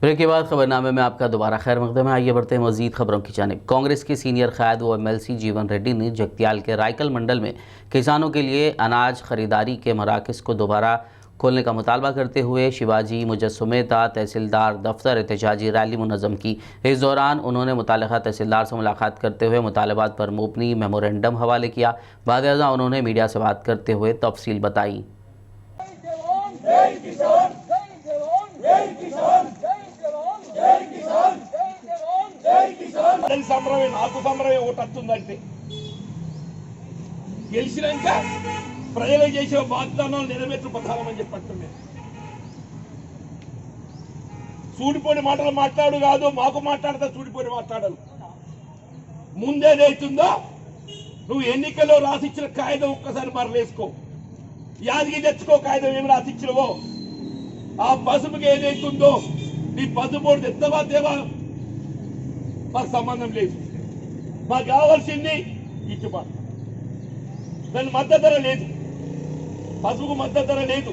Break के बाद खबरनामे में आपका दोबारा खैर मकदम है। आइए बढ़ते हैं मजीद खबरों की जानिब। कांग्रेस के सीनियर क़याद व MLC जीवन रेड्डी ने जगतियाल के रायकल मंडल में किसानों के लिए अनाज खरीदारी के मराकज़ को दोबारा खोलने का मुतालबा करते हुए शिवाजी मुजस्समेता तहसीलदार दफ्तर एहतजाजी रैली मुनज़्ज़म की। इस दौरान उन्होंने मुतल्लिक़ा तहसीलदार से मुलाकात करते हुए मुतालबात पर मुबनी मेमोरेंडम हवाले किया। बाद उन्होंने मीडिया से बात करते हुए तफसील बताई। సంబరమే నాకు సంబరమే ఓటు వస్తుందంటే గెలిచినాక ప్రజలకు చేసే వాగ్దానాలు నెరవేర్చు ప్రధానమని చెప్పండి. సూడిపోయిన మాటలు మాట్లాడు కాదు, మాకు మాట్లాడతా సూడిపోయిన మాట్లాడాలి. ముందేదైతుందో నువ్వు ఎన్నికల్లో రాసిచ్చిన కాగితం ఒక్కసారి మరలేసుకో, యాదికి తెచ్చుకో. కాగితం ఏమి రాసిచ్చినవో ఆ పసుపుకి ఏదైతుందో నీ పసుపు తెత్తవా దేవా మాకు సంబంధం లేదు. మాకు కావాల్సింది గిట్టుబాటు. దాని మద్దతు ధర లేదు, పసుపుకు మద్దతు ధర లేదు.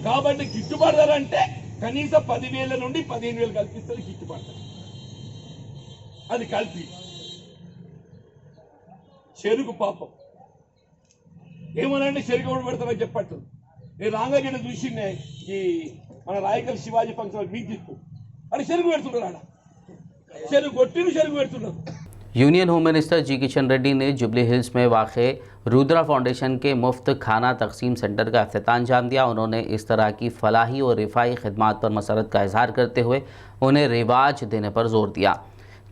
కాబట్టి గిట్టుబాటు ధర అంటే కనీసం 10,000 నుండి 15,000 కల్పిస్తుంది గిట్టుబాటు ధర. అది కలిపి చెరుకు పాపం ఏమనంటే చెరుకు కూడా పెడతామని చెప్పట్టు. నేను రాంగగిన చూసిండే ఈ మన రాయకల్ శివాజీ ఫంక్షన్ మీకు దిక్కు అని చెరుకు పెడుతున్నాడు. ఆడ यूनियन होम मिनिस्टर जी किशन रेड्डी ने जुबली हिल्स में वाक़े रुद्रा फाउंडेशन के मुफ्त खाना तकसीम सेंटर का इफ्तिताह अंजाम दिया। उन्होंने इस तरह की फलाही और रिफाई खिदमात पर मसरत का इजहार करते हुए उन्हें रिवाज देने पर जोर दिया।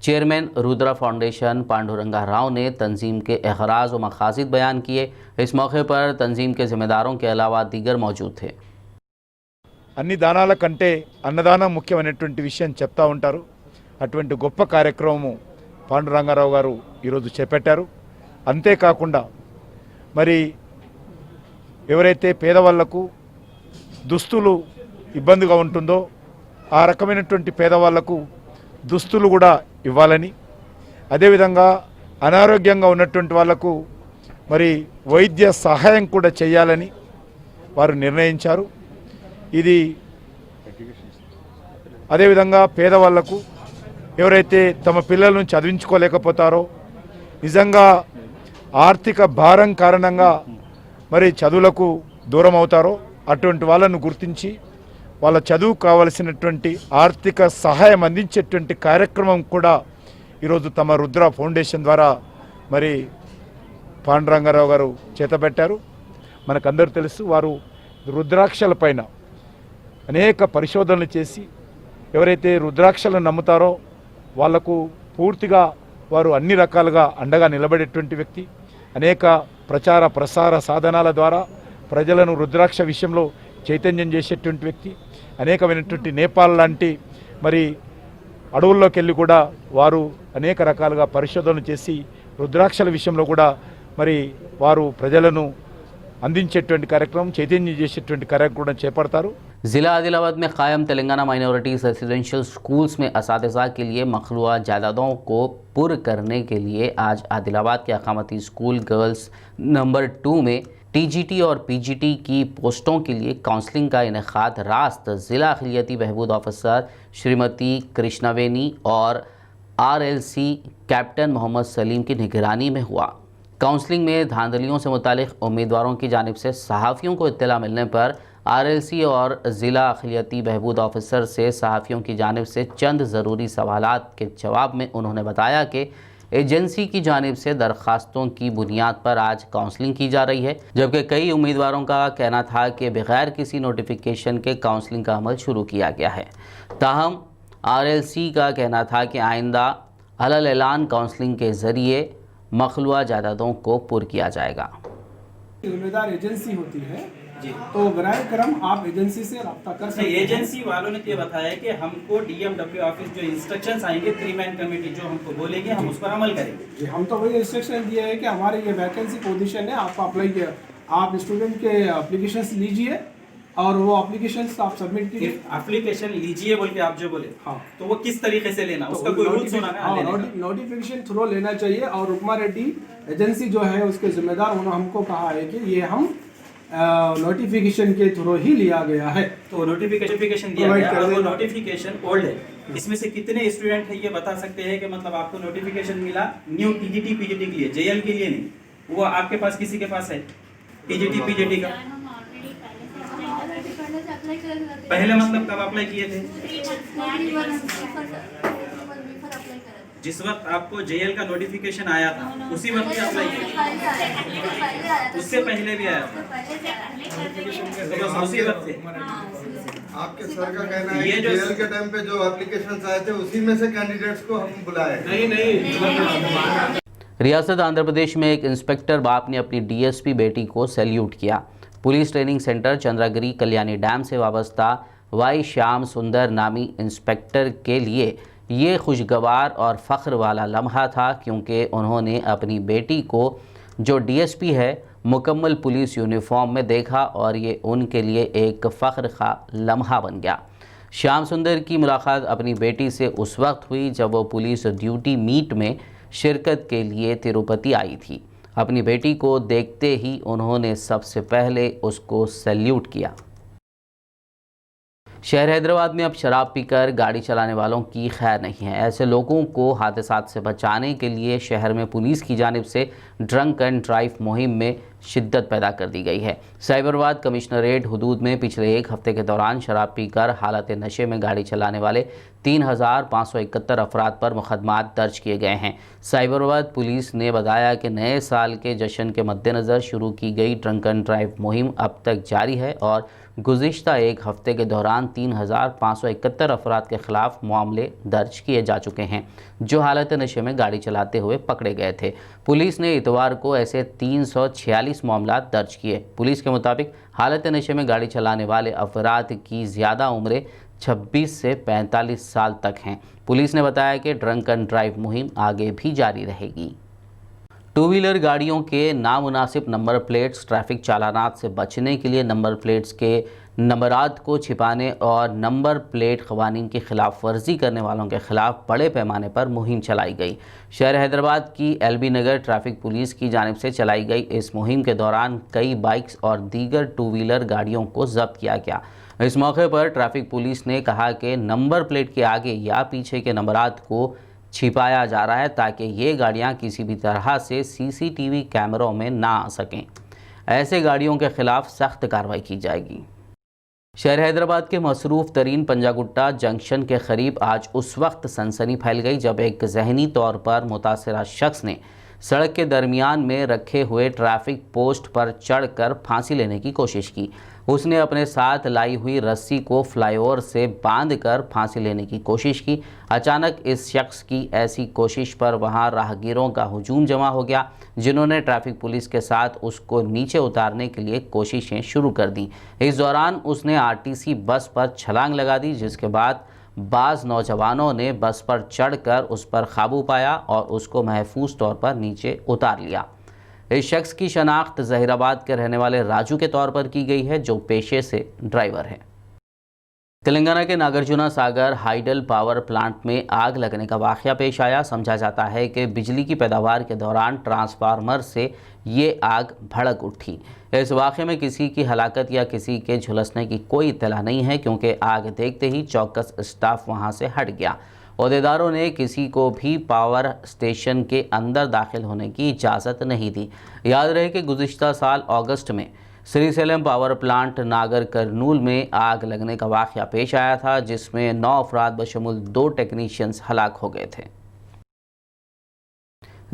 चेयरमैन रुद्रा फाउंडेशन पांडुरंगा राव ने तंजीम के अखराज व मकासद बयान किए। इस मौके पर तंजीम के ज़िम्मेदारों के अलावा दीगर मौजूद थे। అన్ని దానాల కంటే అన్నదానం ముఖ్యమైనటువంటి విషయం చెప్తా ఉంటారు. అటువంటి గొప్ప కార్యక్రమము పాండురంగారావు గారు ఈరోజు చేపట్టారు. అంతేకాకుండా మరి ఎవరైతే పేదవాళ్లకు దుస్తులు ఇబ్బందిగా ఉంటుందో ఆ రకమైనటువంటి పేదవాళ్లకు దుస్తులు కూడా ఇవ్వాలని, అదేవిధంగా అనారోగ్యంగా ఉన్నటువంటి వాళ్లకు మరి వైద్య సహాయం కూడా చేయాలని వారు నిర్ణయించారు. ఇది అదేవిధంగా పేదవాళ్లకు ఎవరైతే తమ పిల్లలను చదివించుకోలేకపోతారో, నిజంగా ఆర్థిక భారం కారణంగా మరి చదువులకు దూరం అవుతారో అటువంటి వాళ్ళను గుర్తించి వాళ్ళ చదువు కావలసినటువంటి ఆర్థిక సహాయం అందించేటువంటి కార్యక్రమం కూడా ఈరోజు తమ రుద్ర ఫౌండేషన్ ద్వారా మరి పాండురంగారావు గారు చేతబెట్టారు. మనకందరూ తెలుసు, వారు రుద్రాక్షల పైన అనేక పరిశోధనలు చేసి ఎవరైతే రుద్రాక్షలను నమ్ముతారో వాళ్లకు పూర్తిగా వారు అన్ని రకాలుగా అండగా నిలబడేటువంటి వ్యక్తి. అనేక ప్రచార ప్రసార సాధనాల ద్వారా ప్రజలను రుద్రాక్ష విషయంలో చైతన్యం చేసేటువంటి వ్యక్తి. అనేకమైనటువంటి నేపాల్ లాంటి మరి అడవుల్లోకి వెళ్ళి కూడా వారు అనేక రకాలుగా పరిశోధనలు చేసి రుద్రాక్షల విషయంలో కూడా మరి వారు ప్రజలను అందించేటువంటి కార్యక్రమం చైతన్యం చేసేటువంటి కార్యక్రమం చేపడతారు. ज़िला आदिलाबाद में कायम तेलंगाना माइनॉरिटीज़ रेसिडेंशियल स्कूल्स में असातिज़ा के लिए मखलूआ जायदादों को पुर करने के लिए आज आदिलाबाद के अकामती स्कूल गर्ल्स नंबर 2 में TGT और PGT की पोस्टों के लिए काउंसलिंग का इनेकाद रास्त ज़िला अखिलियती बहबूद ऑफिसर श्रीमती कृष्णावेनी और RLC कैप्टन मोहम्मद सलीम की निगरानी में हुआ। काउंसलिंग में धांधलियों से मुतालिक उम्मीदवारों की जानिब से सहाफ़ियों को इत्तला मिलने पर RLC और ज़िला अखिलियती बहबूद ऑफिसर से सहाफ़ियों की जानिब से चंद ज़रूरी सवालात के जवाब में उन्होंने बताया कि एजेंसी की जानिब से दरख्वास्तों की बुनियाद पर आज काउंसलिंग की जा रही है, जबकि कई उम्मीदवारों का कहना था कि बगैर किसी नोटिफिकेशन के काउंसलिंग का अमल शुरू किया गया है। ताहम RLC का कहना था कि आइंदा अलल ऐलान काउंसलिंग के ज़रिए मखलूआ जायदादों को पुर किया जाएगा। जिम्मेदार एजेंसी होती है जी, तो बराए करम आप एजेंसी से रब्ता कर सकते हैं। एजेंसी वालों ने तो ये बताया कि हमको DMW ऑफिस जो इंस्ट्रक्शंस आएंगे 3 मैन कमेटी जो हमको बोलेगी हम उस पर अमल करेंगे जी। हम तो वही इंस्ट्रक्शन दिया है कि हमारे ये वैकेंसी पोजीशन है, आप अप्लाई किया, आप स्टूडेंट के एप्लीकेशंस लीजिए और वो एप्लीकेशंस आप सबमिट कीजिए। एप्लीकेशन लीजिए बोल के आप जो बोले, हाँ, तो वो किस तरीके से लेना, तो उसका कोई रूल्स होना ना, नोटिफिकेशन थ्रू लेना चाहिए। और रुकमा रेड्डी एजेंसी जो है उसके जिम्मेदार उन्होंने हमको कहा है कि ये हम नोटिफिकेशन के थ्रू ही लिया गया है। तो नोटिफिकेशन दिया Provide गया, कर अब वो देना। नोटिफिकेशन ओल्ड है, इसमें से कितने स्टूडेंट है ये बता सकते हैं कि मतलब आपको नोटिफिकेशन मिला न्यू टीजीटी पीजीटी के लिए, जेएल के लिए नहीं, वो आपके पास किसी के पास है टीजीटी पीजीटी का? पहले मतलब कब अप्लाई किए थे? जिस वक्त आपको जेएल का नोटिफिकेशन आया था उसी वक्त ही अप्लाई किया? उससे पहले भी आया था? तो बस उसी वक्त से आपके सर का कहना है ये कि जो- जेएल के टाइम पे जो एप्लीकेशंस आए थे उसी में से कैंडिडेट्स को हम बुलाए। नहीं रियासत आंध्र प्रदेश में एक इंस्पेक्टर बाप ने अपनी डीएसपी बेटी को सैल्यूट किया। Police training centre Chandragiri Kalyani dam से वाबस्ता वाई श्याम सुंदर नामी इंस्पेक्टर के लिए ये खुशगवार और फ़ख्र वाला लम्हा था, क्योंकि उन्होंने अपनी बेटी को जो डीएसपी है मुकम्मल पुलिस यूनिफॉर्म में देखा और ये उनके लिए एक फ़ख्र का लम्हा बन गया। श्याम सुंदर की मुलाकात अपनी बेटी से उस वक्त हुई जब वो पुलिस ड्यूटी मीट में शिरकत के लिए तिरुपति आई थी। अपनी बेटी को देखते ही उन्होंने सबसे पहले उसको सैल्यूट किया। शहर हैदराबाद में अब शराब पीकर गाड़ी चलाने वालों की खैर नहीं है। ऐसे लोगों को हादसात से बचाने के लिए शहर में पुलिस की जानिब से ड्रंक एंड ड्राइव मुहिम में शिद्दत पैदा कर दी गई है। साइबराबाद कमिश्नरेट हुदूद में पिछले एक हफ्ते के दौरान शराब पीकर हालत नशे में गाड़ी चलाने वाले 3,571 अफराद पर मुकदमात दर्ज किए गए हैं। साइबराबाद पुलिस ने बताया कि नए साल के जश्न के मद्देनज़र शुरू की गई ड्रंक एंड ड्राइव मुहिम अब तक जारी है और गुज़िश्ता एक हफ्ते के दौरान 3,571 अफराद के ख़िलाफ़ मामले दर्ज किए जा चुके हैं, जो हालत नशे में गाड़ी चलाते हुए पकड़े गए थे। पुलिस ने इतवार को ऐसे 346 मामला दर्ज किए। पुलिस के मुताबिक हालत नशे में गाड़ी चलाने वाले अफराद की ज़्यादा उम्रें 26 से 45 साल तक हैं। पुलिस ने बताया कि ड्रंक एंड ड्राइव मुहिम आगे भी जारी रहेगी। टू व्हीलर गाड़ियों के नामुनासिब नंबर प्लेट्स, ट्रैफिक चालानात से बचने के लिए नंबर प्लेट्स के नंबरात को छिपाने और नंबर प्लेट क़वानीन की खिलाफ वर्जी करने वालों के खिलाफ बड़े पैमाने पर मुहिम चलाई गई। शहर हैदराबाद की एलबी नगर ट्रैफिक पुलिस की जानिब से चलाई गई इस मुहिम के दौरान कई बाइक्स और दीगर टू व्हीलर गाड़ियों को जब्त किया गया। इस मौके पर ट्रैफिक पुलिस ने कहा कि नंबर प्लेट के आगे या पीछे के नंबरात को छिपाया जा रहा है ताकि ये गाड़ियां किसी भी तरह से सीसीटीवी कैमरों में ना आ सकें। ऐसे गाड़ियों के खिलाफ सख्त कार्रवाई की जाएगी। शहर हैदराबाद के मसरूफ़ तरीन पंजागुट्टा जंक्शन के करीब आज उस वक्त सनसनी फैल गई जब एक जहनी तौर पर मुतासरा शख्स ने सड़क के दरमियान में रखे हुए ट्रैफिक पोस्ट पर चढ़कर फांसी लेने की कोशिश की। उसने अपने साथ लाई हुई रस्सी को फ्लाईओवर से बांधकर फांसी लेने की कोशिश की। अचानक इस शख्स की ऐसी कोशिश पर वहां राहगीरों का हुजूम जमा हो गया, जिन्होंने ट्रैफिक पुलिस के साथ उसको नीचे उतारने के लिए कोशिशें शुरू कर दी। इस दौरान उसने आरटीसी बस पर छलांग लगा दी, जिसके बाद बाज़ नौजवानों ने बस पर चढ़कर उस पर काबू पाया और उसको महफूज तौर पर नीचे उतार लिया। इस शख्स की शनाख्त जहीराबाद के रहने वाले राजू के तौर पर की गई है, जो पेशे से ड्राइवर है। तेलंगाना के नागार्जुना सागर हाइडल पावर प्लांट में आग लगने का वाक़या पेश आया। समझा जाता है कि बिजली की पैदावार के दौरान ट्रांसफार्मर से ये आग भड़क उठी। इस वाक़े में किसी की हलाकत या किसी के झुलसने की कोई इत्तला नहीं है, क्योंकि आग देखते ही चौकस स्टाफ वहां से हट गया। ओहदेदारों ने किसी को भी पावर स्टेशन के अंदर दाखिल होने की इजाज़त नहीं दी। याद रहे कि गुज़िश्ता साल अगस्त में श्रीसेलम पावर प्लांट नागर करनूल में आग लगने का वाक़या पेश आया था, जिसमें 9 अफराद बशमूल 2 टेक्नीशियंस हलाक हो गए थे।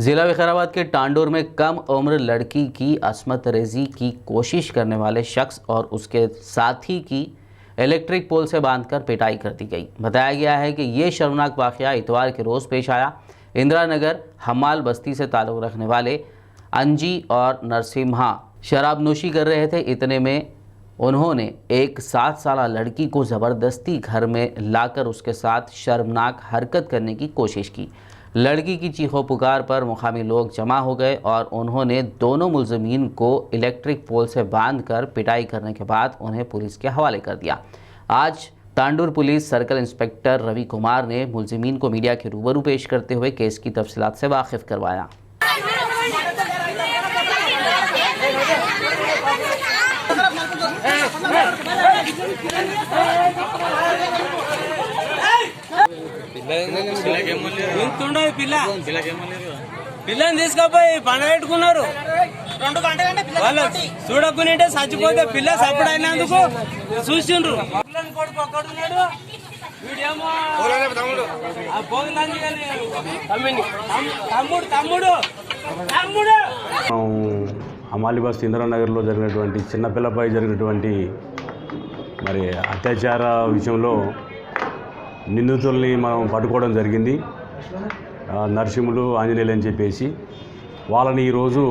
ज़िला विकाराबाद के टांडोर में कम उम्र लड़की की असमत रेजी की कोशिश करने वाले शख्स और उसके साथी की इलेक्ट्रिक पोल से बांधकर पिटाई कर दी गई। बताया गया है कि ये शर्मनाक वाक़या इतवार के रोज़ पेश आया। इंदिरा नगर हमाल बस्ती से ताल्लुक़ रखने वाले अंजी और नरसिम्हा शराब नोशी कर रहे थे। इतने में उन्होंने एक 7 साल लड़की को ज़बरदस्ती घर में लाकर उसके साथ शर्मनाक हरकत करने की कोशिश की। लड़की की चीखों पुकार पर मुकामी लोग जमा हो गए और उन्होंने दोनों मुलज़मीन को इलेक्ट्रिक पोल से बांधकर पिटाई करने के बाद उन्हें पुलिस के हवाले कर दिया। आज Tandur police circle inspector Ravi Kumar ने मुलज़मीन को मीडिया के रूबरू पेश करते हुए केस की तफसीलात से वाकिफ़ करवाया। ఇంతుండదు పిల్లని తీసుకపోయి పండ పెట్టుకున్నారు. 2 గంటలు వాళ్ళు చూడకుంటే చచ్చిపోతే పిల్ల సప్పుడు అయినందుకు చూసిండ్రు. పిల్లని కొడుకు ఒక్కడున్నాడు, వీడేమో ఆ పోగులంది తమ్ముడు తమ్ముడు తమ్ముడు. అమాలి బస్తీ ఇంద్రానగర్లో జరిగినటువంటి చిన్నపిల్లపై జరిగినటువంటి మరి అత్యాచార విషయంలో నిందితుల్ని మనం పట్టుకోవడం జరిగింది. నరసింహులు, ఆంజనేయులు అని చెప్పేసి వాళ్ళని ఈరోజు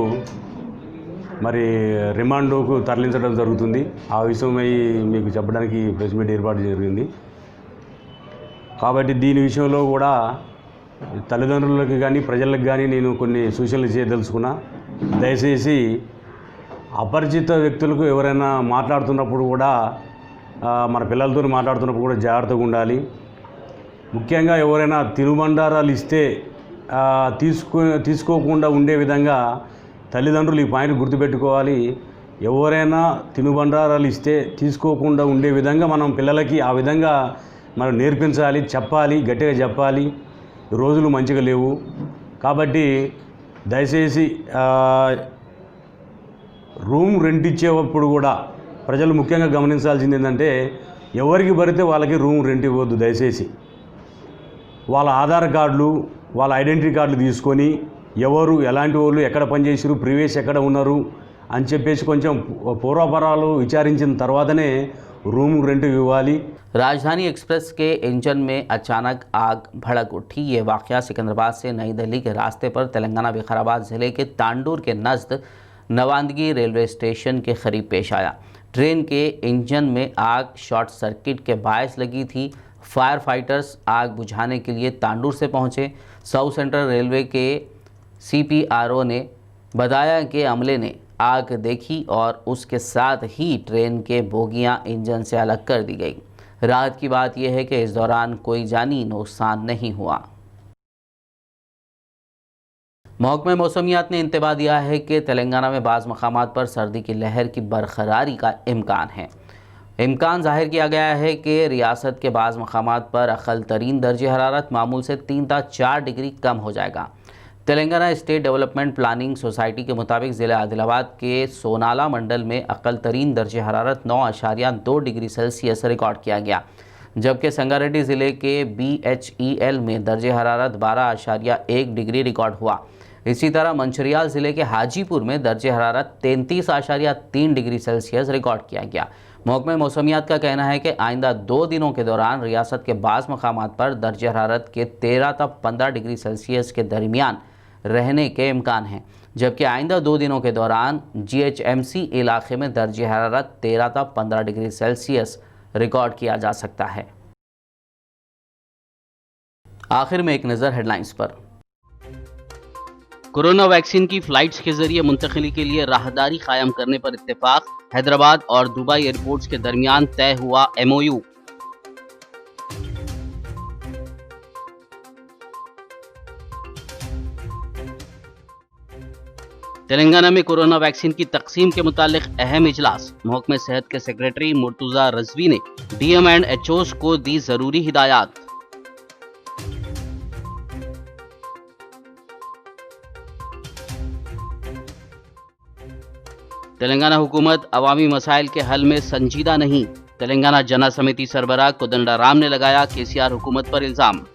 మరి రిమాండ్కు తరలించడం జరుగుతుంది. ఆ విషయమై మీకు చెప్పడానికి ప్రెస్ మీట్ ఏర్పాటు జరిగింది. కాబట్టి దీని విషయంలో కూడా తల్లిదండ్రులకు కానీ ప్రజలకు కానీ నేను కొన్ని సూచనలు చేయదలుచుకున్నా. దయచేసి అపరిచిత వ్యక్తులకు ఎవరైనా మాట్లాడుతున్నప్పుడు కూడా మన పిల్లలతో మాట్లాడుతున్నప్పుడు కూడా జాగ్రత్తగా ఉండాలి. ముఖ్యంగా ఎవరైనా తినుబండారాలు ఇస్తే తీసుకోకుండా ఉండే విధంగా తల్లిదండ్రులు ఈ పాయింట్ గుర్తుపెట్టుకోవాలి. ఎవరైనా తినుబండారాలు ఇస్తే తీసుకోకుండా ఉండే విధంగా మనం పిల్లలకి ఆ విధంగా మనం నేర్పించాలి, చెప్పాలి, గట్టిగా చెప్పాలి. రోజులు మంచిగా లేవు కాబట్టి దయచేసి రూమ్ రెంట్ ఇచ్చేటప్పుడు కూడా ప్రజలు ముఖ్యంగా గమనించాల్సింది ఏంటంటే ఎవరికి పడితే వాళ్ళకి రూమ్ రెంట్ ఇవ్వద్దు. దయచేసి వాళ్ళ ఆధార్ కార్డులు, వాళ్ళ ఐడెంటిటీ కార్డులు తీసుకొని ఎవరు ఎలాంటి వాళ్ళు ఎక్కడ పనిచేసారు, ప్రీవియస్ ఎక్కడ ఉన్నారు అని చెప్పేసి కొంచెం పూర్వాపరాలు విచారించిన తర్వాతనే रूम रेंट इव्वाली। राजधानी एक्सप्रेस के इंजन में अचानक आग भड़क उठी। ये वाक़या सिकंदराबाद से नई दिल्ली के रास्ते पर तेलंगाना विकाराबाद ज़िले के तांडूर के नज़द नवांदगी रेलवे स्टेशन के करीब पेश आया। ट्रेन के इंजन में आग शॉर्ट सर्किट के बायस लगी थी। फायर फाइटर्स आग बुझाने के लिए तांडूर से पहुंचे। साउथ सेंट्रल रेलवे के CPRO ने बताया कि अमले ने आग देखी और उसके साथ ही ट्रेन के बोगियां इंजन से अलग कर दी गई। राहत की बात यह है कि इस दौरान कोई जानी नुकसान नहीं हुआ। महकमे मौसमियात ने इंतबाह दिया है कि तेलंगाना में बाज़ मकामात पर सर्दी की लहर की बरकरारी का इम्कान है। इम्कान जाहिर किया गया है कि रियासत के बाज़ मकामात पर अक़ल तरीन दर्जे हरारत मामूल से 3 से 4 डिग्री कम हो जाएगा। Telangana state development planning society के मुताबिक ज़िला आदिलाबाद के सोनाला मंडल में अक़ल तरीन दर्जे हरारत 9.2 डिग्री सेल्सियस रिकॉर्ड किया गया, जबकि संगारेड्डी ज़िले के BHEL में दर्जे हरारत 12.1 डिग्री रिकॉर्ड हुआ। इसी तरह मंचिरियाल ज़िले के हाजीपुर में दर्जे हरारत 33.3 डिग्री सेल्सियस रिकॉर्ड किया गया। महकमे मौसमियात का कहना है कि आइंदा 2 दिनों के दौरान रियासत के बाज़ मकामात पर दर्जे हरारत के 13 से 15 डिग्री सेल्सियस के दरमियान रहने के इम्कान हैं, जबकि आइंदा 2 दिनों के दौरान GHMC इलाके में दर्जे हरारत 13 से 15 डिग्री सेल्सियस रिकॉर्ड किया जा सकता है। आखिर में एक नज़र हेडलाइंस पर। कोरोना वैक्सीन की फ्लाइट्स के जरिए मुंतकिली के लिए राहदारी कायम करने पर इत्तेफाक। हैदराबाद और दुबई एयरपोर्ट्स के दरमियान तय हुआ MOU। तेलंगाना में कोरोना वैक्सीन की तकसीम के मुतालिक अहम इजलास। महकमे सेहत के सेक्रेटरी मुर्तुजा रजवी ने DM एंड HOs को दी जरूरी हिदायत। तेलंगाना हुकूमत अवामी मसाइल के हल में संजीदा नहीं। तेलंगाना जना समिति सरबराह कोदंडाराम ने लगाया KCR हुकूमत पर इल्जाम।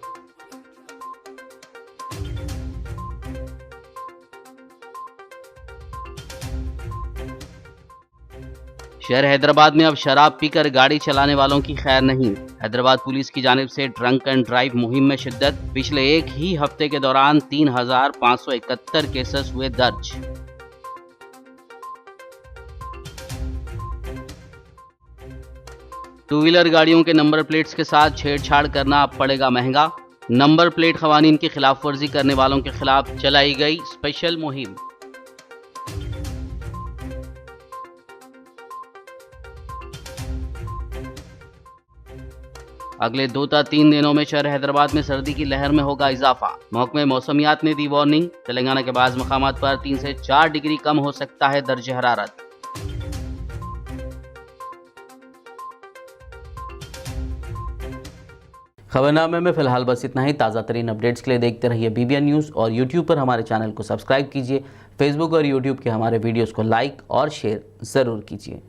शहर हैदराबाद में अब शराब पीकर गाड़ी चलाने वालों की खैर नहीं। हैदराबाद पुलिस की जानिब से ड्रंक एंड ड्राइव मुहिम में शिद्दत। पिछले एक ही हफ्ते के दौरान 3571 केसेस हुए दर्ज। टू व्हीलर गाड़ियों के नंबर प्लेट्स के साथ छेड़छाड़ करना अब पड़ेगा महंगा। नंबर प्लेट क़वानीन की खिलाफ वर्जी करने वालों के खिलाफ चलाई गई स्पेशल मुहिम। अगले 2 से 3 दिनों में शहर हैदराबाद में सर्दी की लहर में होगा इजाफा। महकमे मौसमियात ने दी वार्निंग। तेलंगाना के बाज़ मकामात पर 3 से 4 डिग्री कम हो सकता है दर्जे हरारत। खबरनामे में फिलहाल बस इतना ही। ताज़ा तरीन अपडेट्स के लिए देखते रहिए BBN न्यूज़ और यूट्यूब पर हमारे चैनल को सब्सक्राइब कीजिए। फेसबुक और यूट्यूब के हमारे वीडियोज़ को लाइक और शेयर ज़रूर कीजिए।